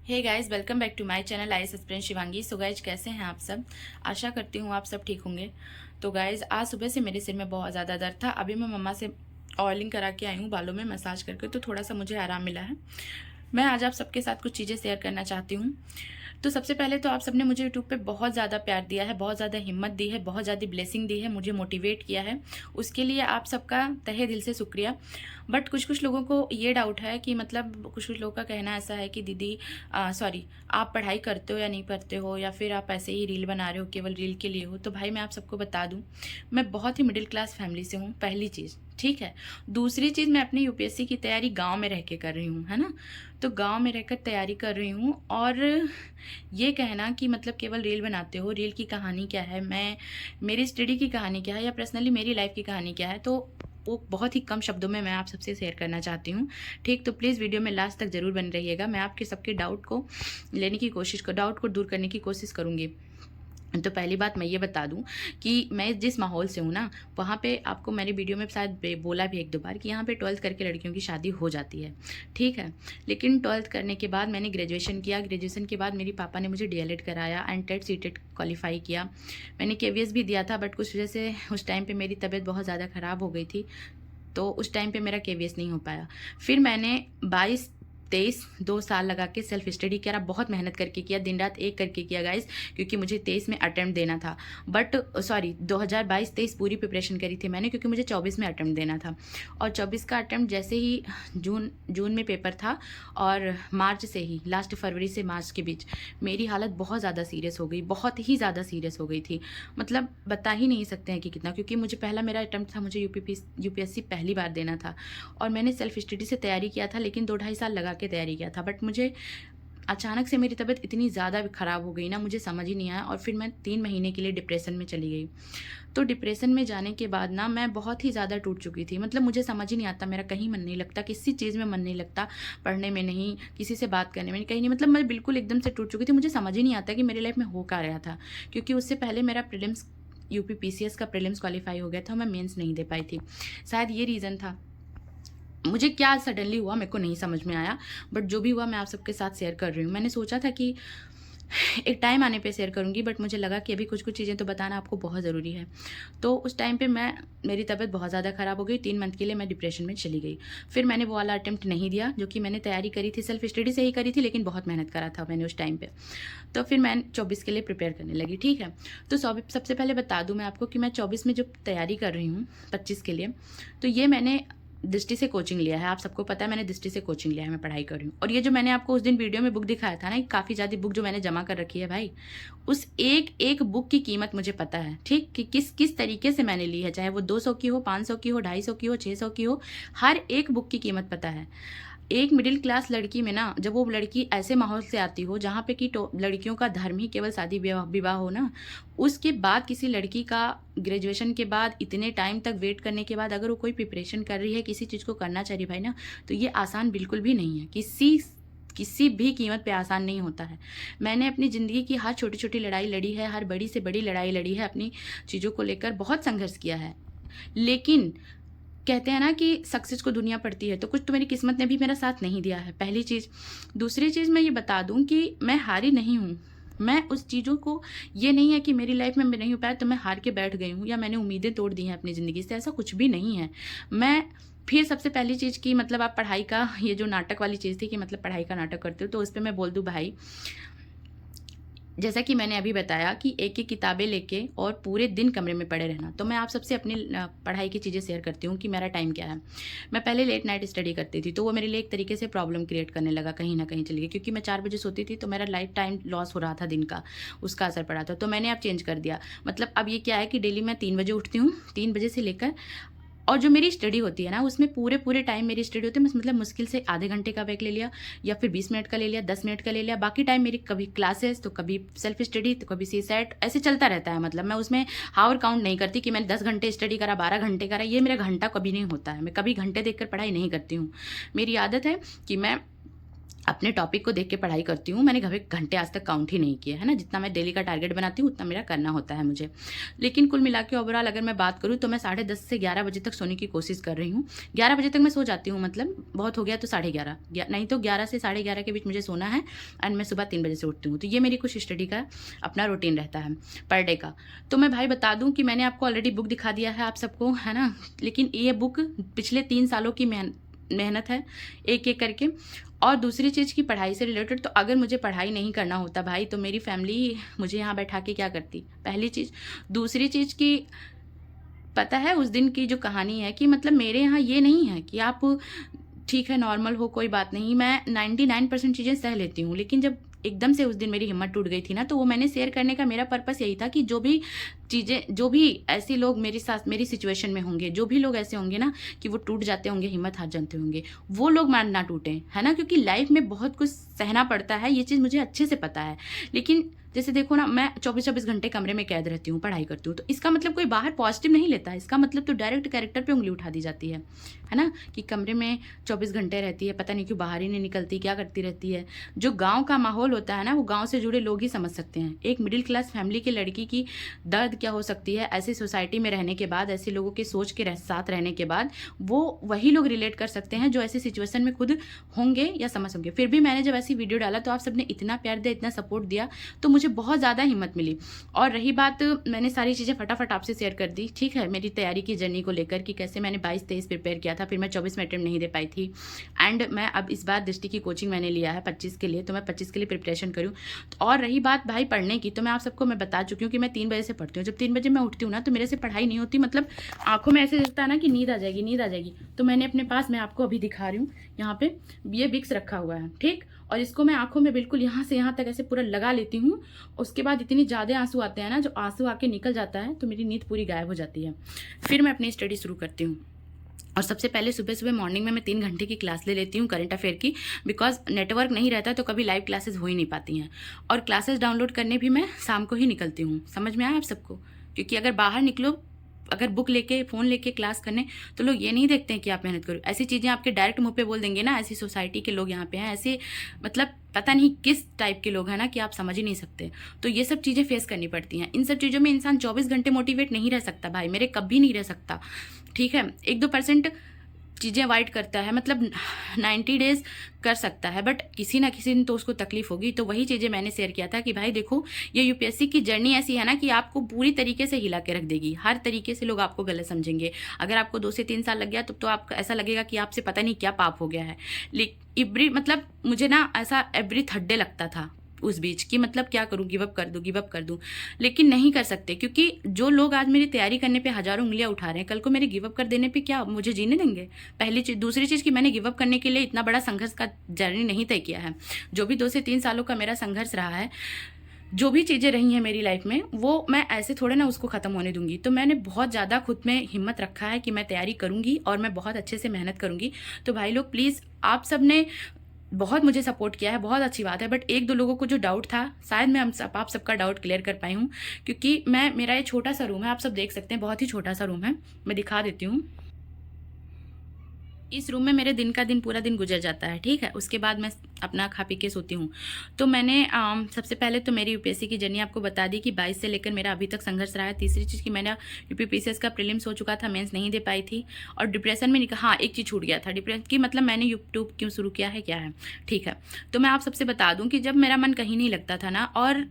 Hey guys, welcome back to my channel IAS aspirant Shivangi. So guys, कैसे हैं आप सब? आशा करती हूँ आप सब ठीक होंगे। तो गाइज, आज सुबह से मेरे सिर में बहुत ज़्यादा दर्द था। अभी मैं मम्मा से ऑयलिंग करा के आई हूँ बालों में मसाज करके, तो थोड़ा सा मुझे आराम मिला है। मैं आज आप सबके साथ कुछ चीज़ें शेयर करना चाहती हूँ। तो सबसे पहले तो आप सबने मुझे यूट्यूब पे बहुत ज़्यादा प्यार दिया है, बहुत ज़्यादा हिम्मत दी है, बहुत ज़्यादा ब्लेसिंग दी है, मुझे मोटिवेट किया है। उसके लिए आप सबका तहे दिल से शुक्रिया। बट कुछ कुछ लोगों को ये डाउट है कि मतलब कुछ कुछ लोगों का कहना ऐसा है कि दीदी सॉरी, आप पढ़ाई करते हो या नहीं करते हो, या फिर आप ऐसे ही रील बना रहे हो, केवल रील के लिए हो। तो भाई मैं आप सबको बता दूं, मैं बहुत ही मिडिल क्लास फैमिली से हूँ, पहली चीज़। ठीक है। दूसरी चीज़, मैं अपनी यूपीएससी की तैयारी गांव में रह के कर रही हूँ, है ना। तो गांव में रहकर तैयारी कर रही हूँ। और ये कहना कि मतलब केवल रील बनाते हो, रील की कहानी क्या है, मेरी स्टडी की कहानी क्या है, या पर्सनली मेरी लाइफ की कहानी क्या है, तो वो बहुत ही कम शब्दों में मैं आप सबसे शेयर करना चाहती हूँ। ठीक, तो प्लीज़ वीडियो में लास्ट तक ज़रूर बन रहिएगा। मैं आपके सबके डाउट को दूर करने की कोशिश करूँगी। तो पहली बात मैं ये बता दूं कि मैं जिस माहौल से हूँ ना, वहाँ पे आपको मैंने वीडियो में शायद बोला भी एक दो बार कि यहाँ पे 12th करके लड़कियों की शादी हो जाती है। ठीक है। लेकिन 12th करने के बाद मैंने ग्रेजुएशन किया। ग्रेजुएशन के बाद मेरे पापा ने मुझे डीएलएड कराया एंड टेट सीटेट क्वालिफाई किया। मैंने केवीएस भी दिया था, बट कुछ वजह से उस टाइम पर मेरी तबीयत बहुत ज़्यादा ख़राब हो गई थी, तो उस टाइम पे मेरा केवीएस नहीं हो पाया। फिर मैंने 22-23 2 साल लगा के सेल्फ स्टडी करा, बहुत मेहनत करके किया, दिन रात एक करके किया गाइस, क्योंकि मुझे 23 में अटेम्प्ट देना था। बट सॉरी, 2022-23 पूरी प्रिपरेशन करी थी मैंने, क्योंकि मुझे 24 में अटेम्प्ट देना था। और 24 का अटेम्प्ट जैसे ही जून में पेपर था, और मार्च से ही, लास्ट फरवरी से मार्च के बीच मेरी हालत बहुत ज़्यादा सीरियस हो गई, बहुत ही ज़्यादा सीरियस हो गई थी। मतलब बता ही नहीं सकते हैं कि कितना, क्योंकि मुझे पहला मेरा अटेम्प्ट था, मुझे यूपीएससी पहली बार देना था। और मैंने सेल्फ स्टडी से तैयारी किया था, लेकिन 2-2.5 साल लगा के तैयारी किया था। बट मुझे अचानक से मेरी तबीयत इतनी ज़्यादा ख़राब हो गई ना, मुझे समझ ही नहीं आया, और फिर मैं 3 महीने के लिए डिप्रेशन में चली गई। तो डिप्रेशन में जाने के बाद ना मैं बहुत ही ज़्यादा टूट चुकी थी। मतलब मुझे समझ ही नहीं आता, मेरा कहीं मन नहीं लगता, किसी चीज़ में मन नहीं लगता, पढ़ने में नहीं, किसी से बात करने में कहीं नहीं। मतलब मैं बिल्कुल एकदम से टूट चुकी थी। मुझे समझ ही नहीं आता कि मेरी लाइफ में हो क्या रहा था, क्योंकि उससे पहले मेरा प्रीलिम्स यूपी पीसीएस का प्रीलिम्स क्वालिफाई हो गया था, मैं मेंस नहीं दे पाई थी। शायद ये रीज़न था। मुझे क्या सडनली हुआ मेरे को नहीं समझ में आया, बट जो भी हुआ मैं आप सबके साथ शेयर कर रही हूँ। मैंने सोचा था कि एक टाइम आने पे शेयर करूँगी, बट मुझे लगा कि अभी कुछ कुछ चीज़ें तो बताना आपको बहुत ज़रूरी है। तो उस टाइम पे मेरी तबीयत बहुत ज़्यादा ख़राब हो गई, 3 मंथ के लिए मैं डिप्रेशन में चली गई। फिर मैंने वो वाला अटेम्प्ट नहीं दिया, जो कि मैंने तैयारी करी थी, सेल्फ स्टडी से ही करी थी, लेकिन बहुत मेहनत करा था मैंने उस टाइम पर। तो फिर मैं 24 के लिए प्रिपेयर करने लगी। ठीक है। तो सबसे पहले बता दूँ मैं आपको कि मैं 24 में जो तैयारी कर रही हूँ 25 के लिए, तो ये मैंने दृष्टि से कोचिंग लिया है। आप सबको पता है मैंने दृष्टि से कोचिंग लिया है, मैं पढ़ाई कर रही हूँ। और ये जो मैंने आपको उस दिन वीडियो में बुक दिखाया था ना, काफ़ी ज़्यादा बुक जो मैंने जमा कर रखी है भाई, उस एक एक बुक की कीमत मुझे पता है। ठीक, कि किस किस तरीके से मैंने ली है, चाहे वो 200 की हो, 500 की हो, 250 की हो, 600 की हो, हर एक बुक की कीमत पता है। एक मिडिल क्लास लड़की में ना, जब वो लड़की ऐसे माहौल से आती हो जहाँ पे कि लड़कियों का धर्म ही केवल शादी विवाह हो ना, उसके बाद किसी लड़की का ग्रेजुएशन के बाद इतने टाइम तक वेट करने के बाद अगर वो कोई प्रिपरेशन कर रही है, किसी चीज़ को करना चाह रही भाई ना, तो ये आसान बिल्कुल भी नहीं है। किसी भी कीमत पे आसान नहीं होता है। मैंने अपनी ज़िंदगी की हर छोटी छोटी लड़ाई लड़ी है, हर बड़ी से बड़ी लड़ाई लड़ी है, अपनी चीज़ों को लेकर बहुत संघर्ष किया है। लेकिन कहते हैं ना कि सक्सेस को दुनिया पड़ती है, तो कुछ तो मेरी किस्मत ने भी मेरा साथ नहीं दिया है, पहली चीज़। दूसरी चीज़ मैं ये बता दूं कि मैं हारी नहीं हूँ। मैं उस चीज़ों को, ये नहीं है कि मेरी लाइफ में नहीं हो पाया तो मैं हार के बैठ गई हूँ, या मैंने उम्मीदें तोड़ दी हैं अपनी ज़िंदगी से, ऐसा कुछ भी नहीं है। मैं फिर सबसे पहली चीज़ की, मतलब आप पढ़ाई का, ये जो नाटक वाली चीज़ थी कि मतलब पढ़ाई का नाटक करते हो, तो उस पर मैं बोल दूँ भाई, जैसा कि मैंने अभी बताया कि एक एक किताबें लेके और पूरे दिन कमरे में पड़े रहना, तो मैं आप सबसे अपनी पढ़ाई की चीज़ें शेयर करती हूँ कि मेरा टाइम क्या है। मैं पहले लेट नाइट स्टडी करती थी, तो वो मेरे लिए एक तरीके से प्रॉब्लम क्रिएट करने लगा, कहीं ना कहीं चली गई, क्योंकि मैं 4 बजे सोती थी, तो मेरा लाइफ टाइम लॉस हो रहा था दिन का, उसका असर पड़ा था। तो मैंने अब चेंज कर दिया। मतलब अब ये क्या है कि डेली मैं 3 बजे उठती हूँ, 3 बजे से लेकर, और जो मेरी स्टडी होती है ना, उसमें पूरे पूरे टाइम मेरी स्टडी होती है। मतलब मुश्किल से आधे घंटे का ब्रेक ले लिया, या फिर 20 मिनट का ले लिया, 10 मिनट का ले लिया, बाकी टाइम मेरी कभी क्लासेस, तो कभी सेल्फ स्टडी, तो कभी सी सेट, ऐसे चलता रहता है। मतलब मैं उसमें हावर काउंट नहीं करती कि मैंने 10 घंटे स्टडी करा, 12 घंटे करा, ये मेरा घंटा कभी नहीं होता है। मैं कभी घंटे देखकर पढ़ाई नहीं करती हूँ। मेरी आदत है कि मैं अपने टॉपिक को देख के पढ़ाई करती हूँ। मैंने घंटे आज तक काउंट ही नहीं किए, है ना। जितना मैं डेली का टारगेट बनाती हूँ उतना मेरा करना होता है मुझे। लेकिन कुल मिला के ओवरऑल अगर मैं बात करूँ तो मैं 10:30 से 11 बजे तक सोने की कोशिश कर रही हूँ। 11 बजे तक मैं सो जाती हूँ, मतलब बहुत हो गया तो 11:30, नहीं तो 11 से 11:30 के बीच मुझे सोना है। एंड मैं सुबह 3 बजे से उठती हूँ। तो ये मेरी कुछ स्टडी का अपना रूटीन रहता है पर डे का। तो मैं भाई बता दूँ कि मैंने आपको ऑलरेडी बुक दिखा दिया है आप सबको, है ना। लेकिन ये बुक पिछले 3 सालों की मेहनत है, एक एक करके। और दूसरी चीज़ की पढ़ाई से रिलेटेड, तो अगर मुझे पढ़ाई नहीं करना होता भाई तो मेरी फैमिली मुझे यहाँ बैठा के क्या करती, पहली चीज़। दूसरी चीज़ की पता है उस दिन की जो कहानी है कि मतलब मेरे यहाँ ये नहीं है कि आप ठीक है नॉर्मल हो कोई बात नहीं, मैं 99% चीज़ें सह लेती हूँ। लेकिन जब एकदम से उस दिन मेरी हिम्मत टूट गई थी ना, तो वो मैंने शेयर करने का मेरा पर्पस यही था कि जो भी चीज़ें, जो भी ऐसे लोग मेरे साथ मेरी सिचुएशन में होंगे, जो भी लोग ऐसे होंगे ना कि वो टूट जाते होंगे, हिम्मत हार जाते होंगे, वो लोग मान ना टूटें, है ना। क्योंकि लाइफ में बहुत कुछ सहना पड़ता है, ये चीज़ मुझे अच्छे से पता है। लेकिन जैसे देखो ना, मैं 24-24 घंटे कमरे में कैद रहती हूँ, पढ़ाई करती हूँ, तो इसका मतलब कोई बाहर पॉजिटिव नहीं लेता है। इसका मतलब तो डायरेक्ट कैरेक्टर पे उंगली उठा दी जाती है ना। कि कमरे में 24 घंटे रहती है, पता नहीं क्यों बाहर ही नहीं निकलती, क्या करती रहती है। जो गांव का माहौल होता है ना, वो गांव से जुड़े लोग ही समझ सकते हैं। एक मिडिल क्लास फैमिली की लड़की की दर्द क्या हो सकती है, ऐसी सोसाइटी में रहने के बाद, ऐसे लोगों के सोच के साथ रहने के बाद, वो वही लोग रिलेट कर सकते हैं जो ऐसी सिचुएशन में खुद होंगे या समझ होंगे। फिर भी मैंने जब ऐसी वीडियो डाला तो आप सबने इतना प्यार दिया, इतना सपोर्ट दिया, तो मुझे बहुत ज़्यादा हिम्मत मिली। और रही बात, मैंने सारी चीज़ें फटाफट आपसे शेयर कर दी, ठीक है, मेरी तैयारी की जर्नी को लेकर कि कैसे मैंने 22-23 प्रिपेयर किया था, फिर मैं 24 में अटेम्प्ट नहीं दे पाई थी। एंड मैं अब इस बार दृष्टि की कोचिंग मैंने लिया है 25 के लिए, तो मैं 25 के लिए प्रिपरेशन करूँ। और रही बात भाई पढ़ने की, तो मैं आप सबको मैं बता चुकी हूँ कि मैं 3 बजे से पढ़ती हूँ। जब 3 बजे मैं उठती हूँ ना, तो मेरे से पढ़ाई नहीं होती, मतलब आंखों में ऐसे लगता है ना कि नींद आ जाएगी, नींद आ जाएगी। तो मैंने अपने पास, मैं आपको अभी दिखा रही हूँ, यहाँ पे ये विक्स रखा हुआ है, ठीक। और इसको मैं आंखों में बिल्कुल यहाँ से यहाँ तक ऐसे पूरा लगा लेती हूँ। उसके बाद इतनी ज़्यादा आंसू आते हैं ना, जो आंसू आके निकल जाता है तो मेरी नींद पूरी गायब हो जाती है। फिर मैं अपनी स्टडी शुरू करती हूँ। और सबसे पहले सुबह सुबह मॉर्निंग में मैं 3 घंटे की क्लास ले लेती हूँ करंट अफेयर की, बिकॉज नेटवर्क नहीं रहता तो कभी लाइव क्लासेस हो ही नहीं पाती हैं। और क्लासेस डाउनलोड करने भी मैं शाम को ही निकलती हूँ। समझ में आया आप सबको? क्योंकि अगर बाहर निकलो, अगर बुक लेके फ़ोन लेके क्लास करने, तो लोग ये नहीं देखते हैं कि आप मेहनत करो। ऐसी चीज़ें आपके डायरेक्ट मुंह पे बोल देंगे ना, ऐसी सोसाइटी के लोग यहाँ पे हैं, ऐसे मतलब पता नहीं किस टाइप के लोग हैं ना कि आप समझ ही नहीं सकते। तो ये सब चीज़ें फेस करनी पड़ती हैं। इन सब चीज़ों में इंसान 24 घंटे मोटिवेट नहीं रह सकता भाई, मेरे कभी नहीं रह सकता, ठीक है। 1-2% चीज़ें अवॉइड करता है, मतलब 90 डेज कर सकता है, बट किसी ना किसी दिन तो उसको तकलीफ होगी। तो वही चीज़ें मैंने शेयर किया था कि भाई देखो, ये यूपीएससी की जर्नी ऐसी है ना कि आपको पूरी तरीके से हिला के रख देगी। हर तरीके से लोग आपको गलत समझेंगे। अगर आपको 2 से 3 साल लग गया तो आपको ऐसा लगेगा कि आपसे पता नहीं क्या पाप हो गया है। लेकिन मतलब मुझे ना ऐसा एवरी थर्ड डे लगता था उस बीच की, मतलब क्या करूं, गिव अप कर दूं। लेकिन नहीं कर सकते, क्योंकि जो लोग आज मेरी तैयारी करने पे हजारों उंगलियां उठा रहे हैं, कल को मेरे गिव अप कर देने पे क्या मुझे जीने देंगे? पहली चीज़। दूसरी चीज़ कि मैंने गिव अप करने के लिए इतना बड़ा संघर्ष का जर्नी नहीं तय किया है। जो भी 2 से 3 सालों का मेरा संघर्ष रहा है, जो भी चीज़ें रही हैं मेरी लाइफ में, वो मैं ऐसे थोड़े ना उसको ख़त्म होने दूंगी। तो मैंने बहुत ज़्यादा खुद में हिम्मत रखा है कि मैं तैयारी करूंगी और मैं बहुत अच्छे से मेहनत करूंगी। तो भाई लोग प्लीज़, आप सब ने बहुत मुझे सपोर्ट किया है, बहुत अच्छी बात है। बट 1-2 लोगों को जो डाउट था, शायद मैं आप सबका डाउट क्लियर कर पाई हूँ। क्योंकि मेरा ये छोटा सा रूम है, आप सब देख सकते हैं, बहुत ही छोटा सा रूम है। मैं दिखा देती हूँ। इस रूम में मेरे दिन का दिन पूरा दिन गुजर जाता है, ठीक है। उसके बाद मैं अपना खा पी के सोती हूँ। तो मैंने सबसे पहले तो मेरी यूपीएससी की जर्नी आपको बता दी कि 22 से लेकर मेरा अभी तक संघर्ष रहा है। तीसरी चीज़ कि मैंने यूपीपीसीएस का प्रीलिम्स हो चुका था, मेंस नहीं दे पाई थी, और डिप्रेशन में हाँ एक चीज़ छूट गया था, डिप्रेशन की मतलब मैंने यूट्यूब क्यों शुरू किया है, क्या है, ठीक है। तो मैं आप सबसे बता दूँ कि जब मेरा मन कहीं नहीं लगता था ना, और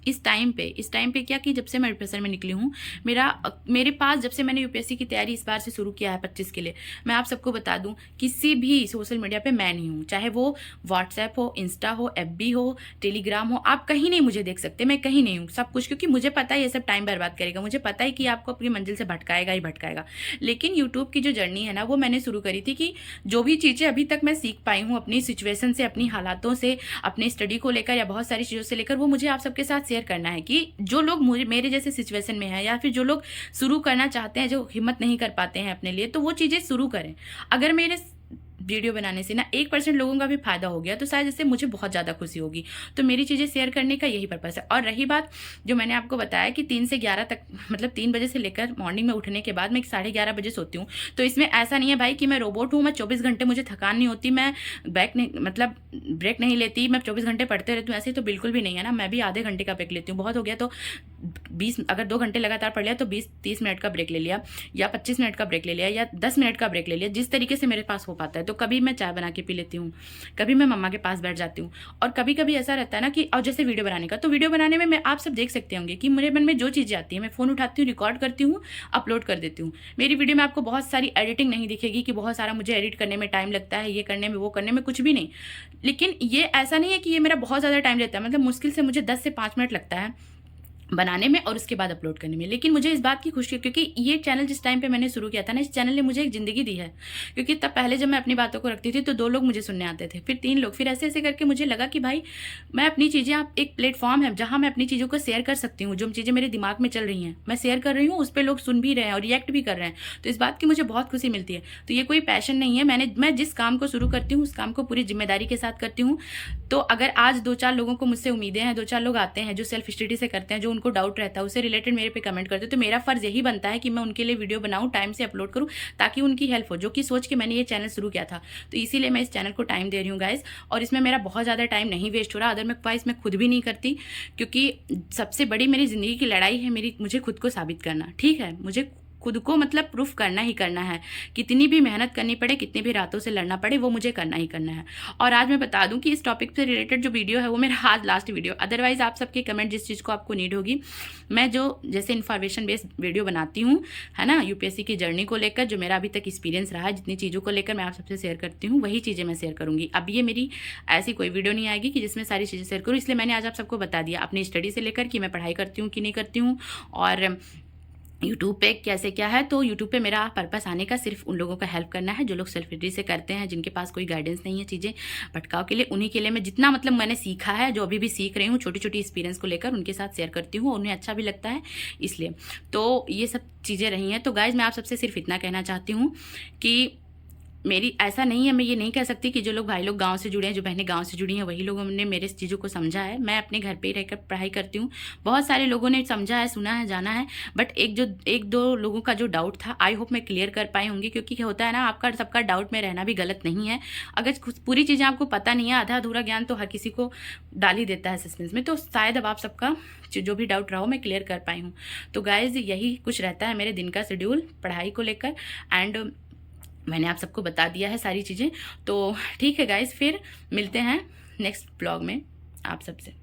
इस टाइम पे क्या कि जब से मैं डिप्रेशन में निकली हूँ, मेरे पास जब से मैंने यूपीएससी की तैयारी इस बार से शुरू किया है 25 के लिए, मैं आप सबको बता दूं, किसी भी सोशल मीडिया पे मैं नहीं हूँ। चाहे वो व्हाट्सएप हो, इंस्टा हो, एफबी हो, टेलीग्राम हो, आप कहीं नहीं मुझे देख सकते, मैं कहीं नहीं हूँ। सब कुछ, क्योंकि मुझे पता है ये सब टाइम बर्बाद करेगा, मुझे पता है कि आपको अपनी मंजिल से भटकाएगा ही भटकाएगा। लेकिन यूट्यूब की जो जर्नी है ना, वो मैंने शुरू करी थी कि जो भी चीज़ें अभी तक मैं सीख पाई हूँ अपनी सिचुएशन से, अपनी हालातों से, अपनी स्टडी को लेकर या बहुत सारी चीज़ों से लेकर, वो मुझे आप सबके साथ शेयर करना है कि जो लोग मेरे जैसे सिचुएशन में है, या फिर जो लोग शुरू करना चाहते हैं, जो हिम्मत नहीं कर पाते हैं अपने लिए, तो वो चीज़ें शुरू करें। अगर वीडियो बनाने से ना 1% लोगों का भी फायदा हो गया तो शायद इससे मुझे बहुत ज़्यादा खुशी होगी। तो मेरी चीज़ें शेयर करने का यही पर्पज़ है। और रही बात जो मैंने आपको बताया कि 3 से 11 तक, मतलब 3 बजे से लेकर मॉर्निंग में उठने के बाद मैं 11:30 बजे सोती हूँ। तो इसमें ऐसा नहीं है भाई कि मैं रोबोट हूँ, मैं 24 घंटे मुझे थकान नहीं होती, मैं ब्रेक नहीं लेती, मैं 24 घंटे पढ़ते रहती हूँ, ऐसे तो बिल्कुल भी नहीं है ना। मैं भी आधे घंटे का ब्रेक लेती हूँ, बहुत हो गया तो 20, अगर 2 घंटे लगातार पढ़ लिया तो 20-30 मिनट का ब्रेक ले लिया, या 25 मिनट का ब्रेक ले लिया, या 10 मिनट का ब्रेक ले लिया, जिस तरीके से मेरे पास हो पाता है। तो कभी मैं चाय बना के पी लेती हूँ, कभी मैं मम्मा के पास बैठ जाती हूँ, और कभी कभी ऐसा रहता है ना कि, और जैसे वीडियो बनाने का, तो वीडियो बनाने में मैं, आप सब देख सकते होंगे कि मेरे मन में जो चीज़ें आती है मैं फ़ोन उठाती हूँ, रिकॉर्ड करती हूँ, अपलोड कर देती हूँ। मेरी वीडियो में आपको बहुत सारी एडिटिंग नहीं दिखेगी कि बहुत सारा मुझे एडिट करने में टाइम लगता है, ये करने में वो करने में, कुछ भी नहीं। लेकिन ये ऐसा नहीं है कि ये मेरा बहुत ज़्यादा टाइम लेता है, मतलब मुश्किल से मुझे 10 से 5 मिनट लगता है बनाने में और उसके बाद अपलोड करने में। लेकिन मुझे इस बात की खुशी है क्योंकि ये चैनल जिस टाइम पे मैंने शुरू किया था ना, इस चैनल ने मुझे एक ज़िंदगी दी है। क्योंकि तब पहले जब मैं अपनी बातों को रखती थी तो 2 लोग मुझे सुनने आते थे, फिर 3 लोग, फिर ऐसे ऐसे करके मुझे लगा कि भाई मैं अपनी चीज़ें, आप एक प्लेटफॉर्म है जहाँ मैं अपनी चीज़ों को शेयर कर सकती हूँ। जो चीज़ें मेरे दिमाग में चल रही हैं मैं शेयर कर रही हूँ, उस पर लोग सुन भी रहे हैं और रिएक्ट भी कर रहे हैं। तो इस बात की मुझे बहुत खुशी मिलती है। तो ये कोई पैशन नहीं है, मैं जिस काम को शुरू करती हूँ उस काम को पूरी जिम्मेदारी के साथ करती हूँ। तो अगर आज 2-4 लोगों को मुझसे उम्मीदें हैं, 2-4 लोग आते हैं जो सेल्फ स्टडी से करते हैं, जो उनको डाउट रहता है, उससे रिलेटेड मेरे पे कमेंट करते हैं, तो मेरा फ़र्ज़ यही बनता है कि मैं उनके लिए वीडियो बनाऊँ, टाइम से अपलोड करूँ, ताकि उनकी हेल्प हो, जो कि सोच के मैंने ये चैनल शुरू किया था। तो इसीलिए मैं इस चैनल को टाइम दे रही हूँ गाइज़, और इसमें मेरा बहुत ज़्यादा टाइम नहीं वेस्ट हो रहा। अदरवाइज़ मैं खुद भी नहीं करती, क्योंकि सबसे बड़ी मेरी ज़िंदगी की लड़ाई है मुझे खुद को साबित करना, ठीक है? मुझे खुद को मतलब प्रूफ करना ही करना है। कितनी भी मेहनत करनी पड़े, कितनी भी रातों से लड़ना पड़े, वो मुझे करना ही करना है। और आज मैं बता दूं कि इस टॉपिक से रिलेटेड जो वीडियो है वो मेरा आज लास्ट वीडियो। अदरवाइज आप सबके कमेंट, जिस चीज़ को आपको नीड होगी, मैं जो जैसे इन्फॉर्मेशन बेस्ड वीडियो बनाती हूँ, है ना, यूपीएससी की जर्नी को लेकर, जो मेरा अभी तक एक्सपीरियंस रहा है, जितनी चीज़ों को लेकर मैं आप सबसे शेयर करती हूँ, वही चीज़ें मैं शेयर करूँगी। अब ये मेरी ऐसी कोई वीडियो नहीं आएगी कि जिसमें सारी चीज़ें शेयर करूँ, इसलिए मैंने आज आप सबको बता दिया अपनी स्टडी से लेकर कि मैं पढ़ाई करती हूँ कि नहीं करती हूँ, और यूट्यूब पे कैसे क्या है। तो यूट्यूब पे मेरा पर्पस आने का सिर्फ उन लोगों का हेल्प करना है जो लोग सेल्फ स्टडी से करते हैं, जिनके पास कोई गाइडेंस नहीं है चीज़ें भटकाव के लिए। उन्हीं के लिए मैं जितना मतलब मैंने सीखा है, जो अभी भी सीख रही हूँ, छोटी छोटी एक्सपीरियंस को लेकर उनके साथ शेयर करती हूँ, उन्हें अच्छा भी लगता है इसलिए। तो ये सब चीज़ें रही हैं। तो गाइज़ मैं आप सबसे सिर्फ इतना कहना चाहती हूँ कि मेरी ऐसा नहीं है, मैं ये नहीं कह सकती कि जो लोग भाई लोग गांव से जुड़े हैं, जो बहनें गांव से जुड़ी हैं, वही लोगों ने मेरे इस चीज़ों को समझा है। मैं अपने घर पे ही रहकर पढ़ाई करती हूँ, बहुत सारे लोगों ने समझा है, सुना है, जाना है, बट एक दो लोगों का जो डाउट था, आई होप मैं क्लियर कर पाई होंगी। क्योंकि क्या होता है ना, आपका सबका डाउट में रहना भी गलत नहीं है। अगर पूरी चीज़ें आपको पता नहीं है, आधा अधूरा ज्ञान तो हर किसी को डाल ही देता है सस्पेंस में। तो शायद अब आप सबका जो भी डाउट रहा हो मैं क्लियर कर पाई हूँ। तो गाइज यही कुछ रहता है मेरे दिन का शेड्यूल पढ़ाई को लेकर, एंड मैंने आप सबको बता दिया है सारी चीज़ें। तो ठीक है गाइज़, फिर मिलते हैं नेक्स्ट ब्लॉग में आप सबसे।